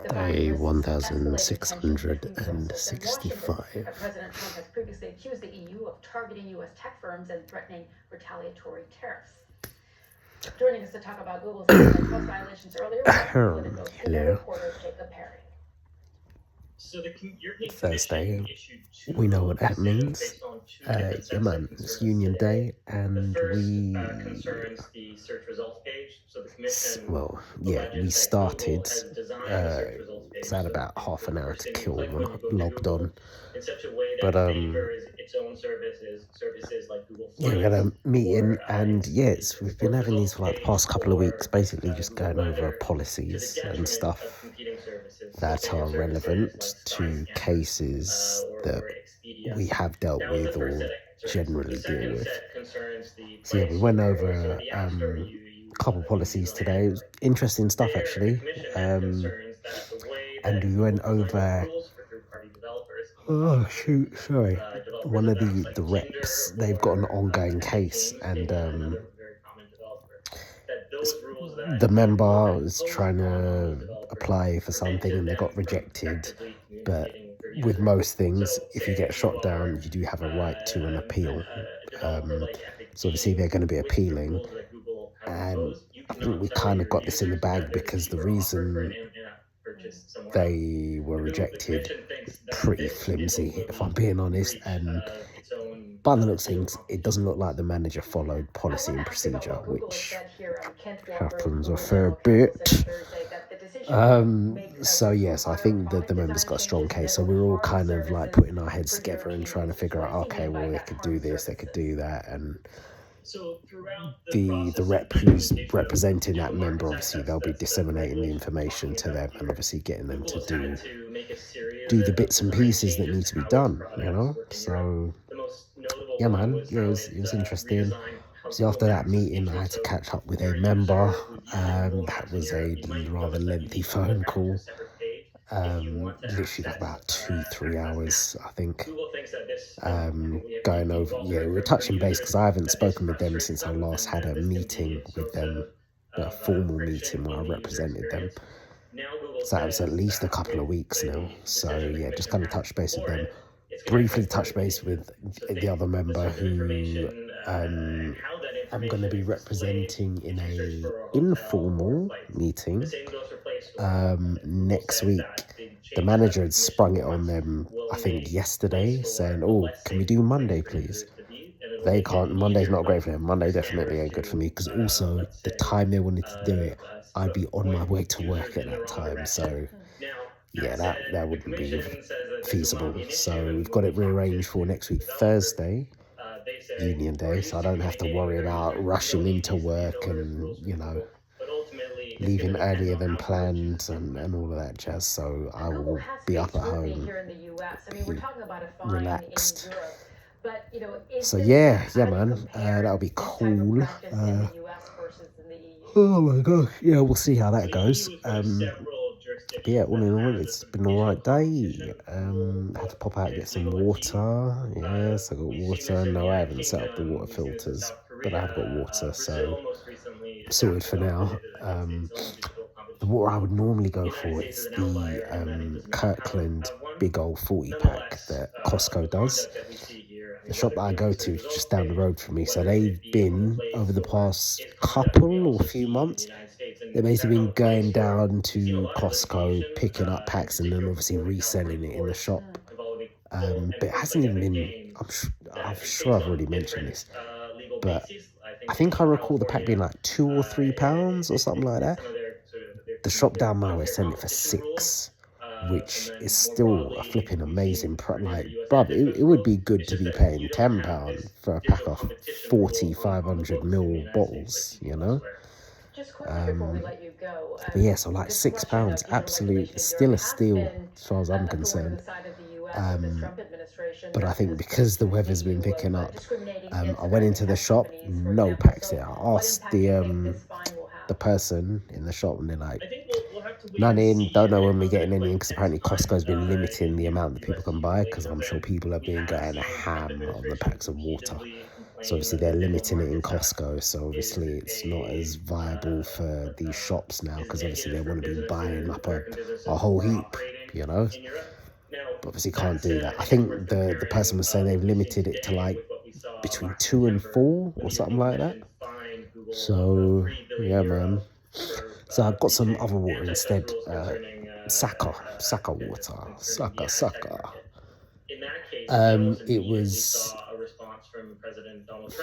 Day 1665. President Trump has previously accused the EU of targeting U.S. tech firms and threatening retaliatory tariffs. Joining us to talk about Google's antitrust violations earlier was Politico senior reporter Jacob Perry. Thursday, we know what that means. Yeah, man, it's Union Day, and we started. It's had about half an hour to kill when I logged on. But we had a meeting, and we've been having these for like the past couple of weeks, basically just going over policies and stuff that are relevant to cases that we have dealt with or generally deal with. So we went over a couple policies today. It was interesting stuff actually, and we went over one of the reps. They've got an ongoing case, and the member was trying to apply for something and they got rejected. But with most things, if you get shot down, you do have a right to an appeal. So obviously they're going to be appealing, and I think we kind of got this in the bag because the reason they were rejected is pretty flimsy, if I'm being honest, and by the looks of things, it doesn't look like the manager followed policy and procedure, which happens a fair bit. So I think that the members got a strong case. So we're all kind of like putting our heads together and trying to figure out, okay, well, they could do this, they could do that, and the rep who's representing that member, obviously they'll be disseminating the information to them and obviously getting them to do the bits and pieces that need to be done, you know. So yeah, man, it was interesting. So after that meeting, I had to catch up with a member. That was a rather lengthy phone call. Literally about 2-3 hours, I think. Going over, we were touching base because I haven't spoken with them since I last had a meeting with them, a formal meeting where I represented them. So that was at least a couple of weeks now. So just kind of touch base with them. Briefly touch base with the other member who I'm going to be representing in a informal meeting next week. The manager had sprung it on them, I think, yesterday, saying, "Oh, can we do Monday, please?" They can't. Monday's not great for them. Monday definitely ain't good for me because also the time they wanted to do it, I'd be on my way to work at that time. So that wouldn't be feasible. So we've got it rearranged for next week, Thursday, Union Day, so I don't have to worry about rushing into work and, leaving earlier than planned and all of that jazz. So I will be up at home, relaxed. So man, that'll be cool. Oh my gosh, we'll see how that goes. But all in all, it's been an alright day. Had to pop out and get some water. Yes, I got water. No, I haven't set up the water filters, but I have got water, so I'm sorted for now. The water I would normally go for is the Kirkland big old 40-pack that Costco does. The shop that I go to is just down the road from me, so they've been, over the past couple or few months, they've basically been going down to Costco, picking up packs and then obviously reselling it in the shop. But it hasn't even been, I'm sure I've already mentioned this, but I think I recall the pack being like £2 or £3 or something like that. The shop down my way selling it for £6, which is still a flipping amazing price. Like, bruv, it would be good to be paying £10 for a pack of 500ml bottles, But so like £6, absolute, still a steal as far as I'm concerned. But I think because the weather's been picking up, I went into the shop, no packs there. I asked the person in the shop and they're like, none in, don't know when we're getting any in, because apparently Costco's been limiting the amount that people can buy, because I'm sure people have been going ham on the packs of water. So obviously they're limiting it in Costco. So obviously it's not as viable for these shops now because obviously they want to be buying up a whole heap, you know. But obviously can't do that. I think the person was saying they've limited it to like between 2 and 4 or something like that. So yeah, man. So I've got some other water instead. Saka water. Saka. It was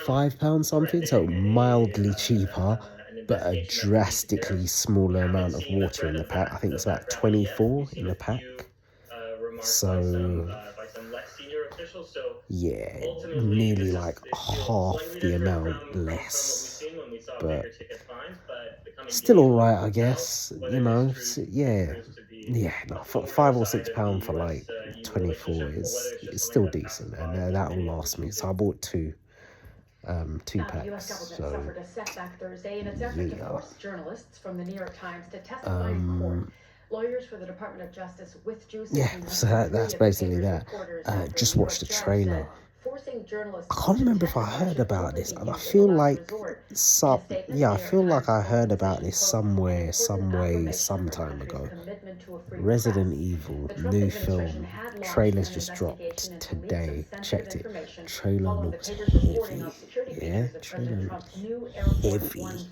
£5 something, so mildly cheaper, but a drastically smaller amount of water in the pack. I think it's about 24 in the pack. So yeah, nearly like half the amount less, but still all right, I guess. You know, yeah. No, £5 or £6 for like 24 is still decent, and that will last me. So I bought two U.S. packs. government suffered a setback Thursday in its effort to force journalists from the New York Times to testify in court. Lawyers for the Department of Justice withdrew. So that's basically that. Just watched the trailer. I can't remember if I heard about this. I feel like I feel like I heard about this somewhere, some way, some time ago. Resident Evil, new film. Trailer's just dropped today. Checked it. Trailer looks heavy. Yeah, trailer looks heavy.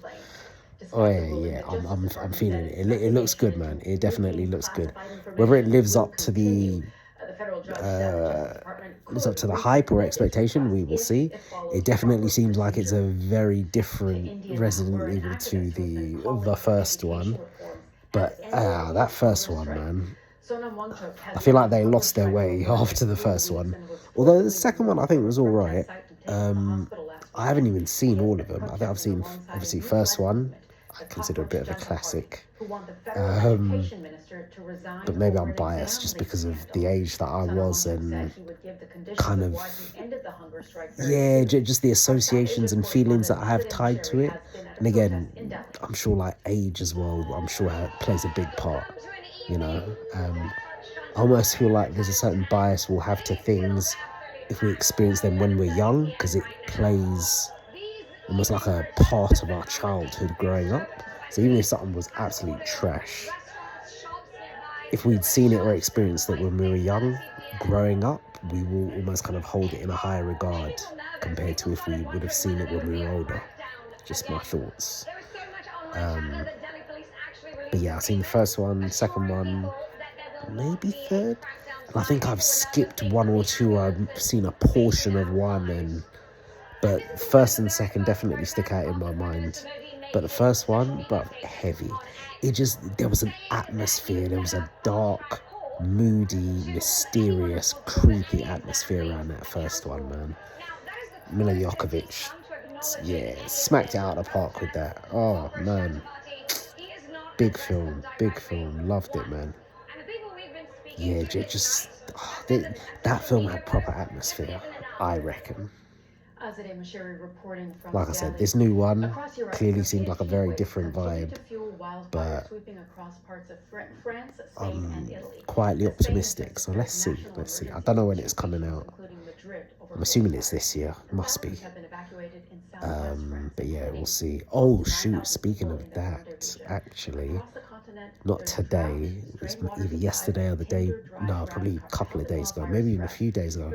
Oh yeah, I'm feeling it. It looks good, man. It definitely looks good. Whether it lives up to the hype or expectation, we will see. It definitely seems like it's a very different Resident Evil to the first one. But that first one, man, I feel like they lost their way after the first one. Although the second one I think was all right. I haven't even seen all of them. I think I've seen obviously first one. I consider a bit of a classic. But maybe I'm biased just because of the age that I was and kind of, yeah, just the associations and feelings that I have tied to it. And again, I'm sure like age as well, I'm sure it plays a big part, you know. I almost feel like there's a certain bias we'll have to things if we experience them when we're young, because it plays almost like a part of our childhood growing up. So even if something was absolute trash, if we'd seen it or experienced it when we were young, growing up, we will almost kind of hold it in a higher regard compared to if we would have seen it when we were older. Just my thoughts. But yeah, I've seen the first one, second one, maybe third. And I think I've skipped one or two. I've seen a portion of one, but first and second definitely stick out in my mind. But the first one, but heavy. There was an atmosphere. There was a dark, moody, mysterious, creepy atmosphere around that first one, man. Mila Jokovic, yeah, smacked it out of the park with that. Oh, man. Big film. Loved it, man. Yeah, that film had proper atmosphere, I reckon. Like I said, this new one clearly seemed like a very different vibe, but I'm quietly optimistic, so let's see. I don't know when it's coming out. I'm assuming it's this year, must be. But yeah, we'll see. Oh shoot, speaking of that, actually, not today, it was either yesterday or probably a couple of days ago, maybe even a few days ago,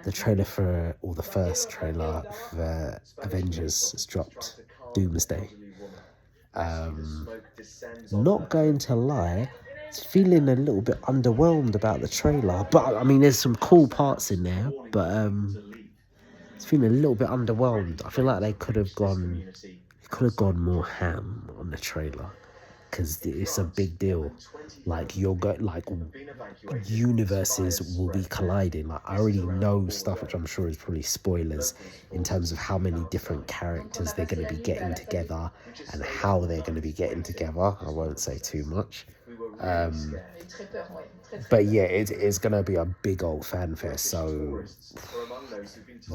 the first trailer for Avengers has dropped, Doomsday. Not going to lie, it's feeling a little bit underwhelmed about the trailer, but I mean there's some cool parts in there, but it's feeling a little bit underwhelmed. I feel like they could have gone more ham on the trailer, because it's a big deal. Like universes will be colliding. Like I already know stuff, which I'm sure is probably spoilers, in terms of how many different characters they're going to be getting together and how they're going to be getting together. I won't say too much. But yeah, it's going to be a big old fanfare. So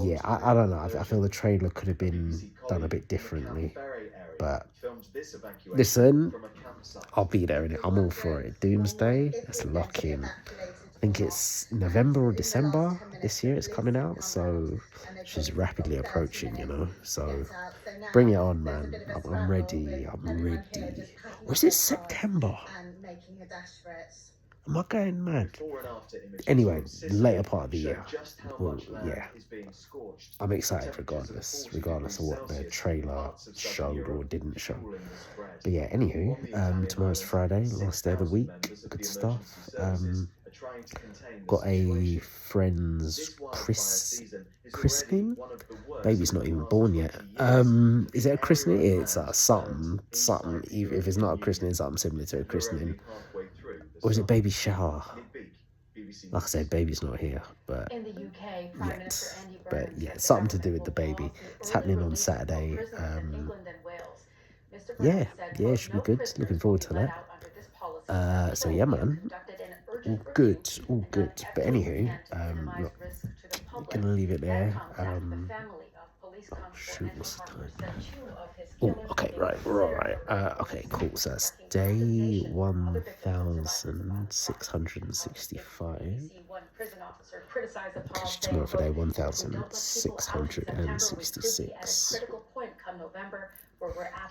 yeah, I don't know. I feel the trailer could have been done a bit differently. But listen, I'll be there in it. I'm all for it. Doomsday, let's lock in. I think it's November or December this year it's coming out, so she's rapidly approaching, you know. So bring it on, man. I'm ready. I'm ready. Or is it September? Am I going mad? Anyway, later part of the year. Well, yeah. I'm excited regardless of what the trailer showed or didn't show. But yeah, anywho, tomorrow's Friday, last day of the week. Good stuff. Got a friend's christening. Baby's not even born yet. Is it a christening? It's something. If it's not a christening, it's something similar to a christening. Or is it baby shower? Like I said, baby's not here, but In the UK, Prime Minister Andy but Burnham yeah, said something to the do with the government baby. will also It's happening on early Saturday. release prisoners in England and Wales. Mr. Yeah, Burnham said, yeah, it quote, should be "No good. prisoners Looking will forward be to let that. out under this policy So until yeah, we have man, conducted an all urgent review good, all and good. done But everything we anywho, can to minimize look, risk to the public." gonna leave it there. And contact the family of police Oh constable shoot, Andrew what's the Harper time? said two of his Oh, killers okay, were right. considered Okay, cool. So that's tracking day condemnation from other victims and survivors. 1665. BBC One prison officer criticized the pause, saying, Tomorrow for day quote, "If we don't let people out in September, we could be at a 1666. critical point come November where we're